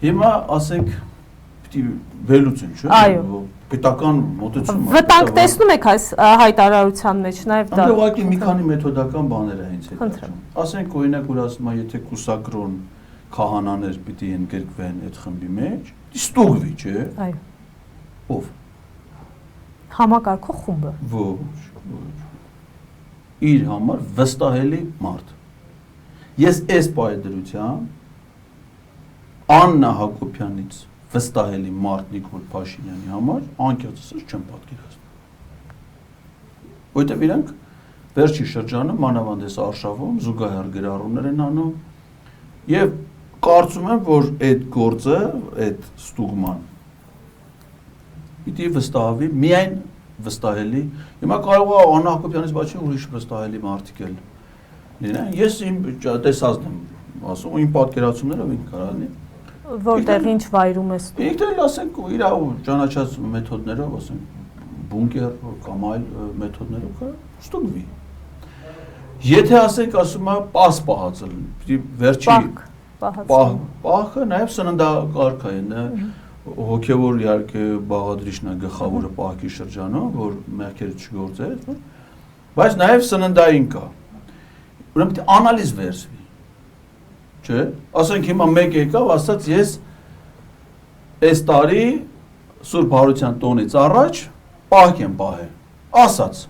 Հիմա ասենք պիտի վերլուծենք, չէ՞։ Այո։ Պետական մոտեցում։ Վտանգ տեսնում եք այս հայտարարության մեջ նաև դա։ Այնտեղ ուղղակի մի քանի մեթոդական բաներ է հենց հետաքրքիր։ Ասենք օրինակ որ ասում եմ, եթե կուսակրոն քահանաներ պիտի ընդգրկվեն այդ խմբի մեջ, ստուգվի, չէ՞։ Այո։ Ով։ Համակարգող խումբը։ Ոչ։ Իր համար վստահելի մարդ։ Ես այս պայդրությամբ Աննա Հակոբյանից վստահելի մարդ Նիկոլ Փաշինյանի համար անկեղծս չեմ պատկերացնում։ Որտեղ իրանք վերջի շրջանում մանավանդ էս արշավում զուգահեռ գրառումներ են անում եւ կարծում եմ որ այդ գործը, այդ ստուգման պիտի վստահվի միայն վստահելի։ Հիմա կարող է Աննա Հակոբյանից բացի ուրիշ վստահելի մարդիկ էլ լինեն։ Ես իմ տեսածն եմ ասում, իմ պատկերացումներով ինք կարող լինի։ Որտեղ ինչ վայրում է ստուգում։ Ինքն էլ ասենք իր ճանաչած մեթոդներով, ասենք բունկեր կամ այլ մեթոդներով ստուգվի։ Եթե ասենք ասում է պաս պահածը, պիտի վերջի պահը նաև սննդակարգ է, հոգևոր իհարկե բաղադրիչն է գլխավորը պահքի շրջանում, որ մեղքերը չգործեր, բայց նաև սննդային կա։ Ուրեմն պիտի անալիզ վերցվի։ Չէ՞։ Ասենք հիմա մեկ եկավ, ասաց ես այս տարի Սուրբ Հարության տոնից առաջ պահք եմ պահել։ Ասաց։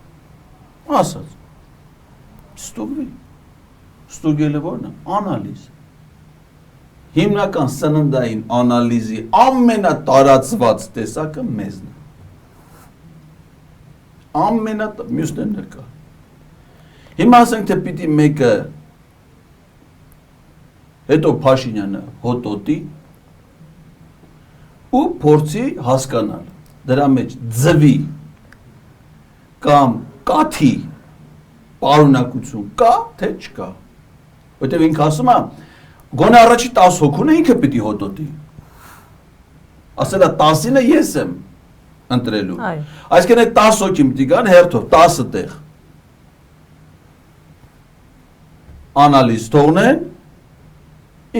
Ստուգվի։ Ստուգելը ո՞րն է։ Անալիզ։ Հիմնական սննդային անալիզի ամենատարածված տեսակը մեզն է։ Մյուսներն էլ կա։ Հիմա ասենք թե պիտի մեկը հետո Փաշինյանը հոտոտի ու փորձի հասկանալ դրա մեջ ձվի կամ կաթի պարունակություն կա թե չկա։ Որտեղ ինքը ասում է գոնե առաջի 10 հոգուն ինքը պիտի հոտոտի։ Ասել է 10-ը ես եմ ընտրելու։ Այսինքն այդ 10 հոգին պիտի գան հերթով 10 տեղ։ Անալիզ թողնեն,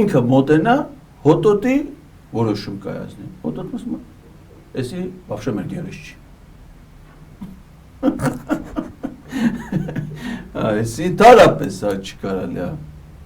ինքը մոտենա, հոտոտի, որոշում կայացնի։ Հոտոտում ասում է, էսի вообще մեր գերես չի։ Այսի դարապես հա չկարալի է։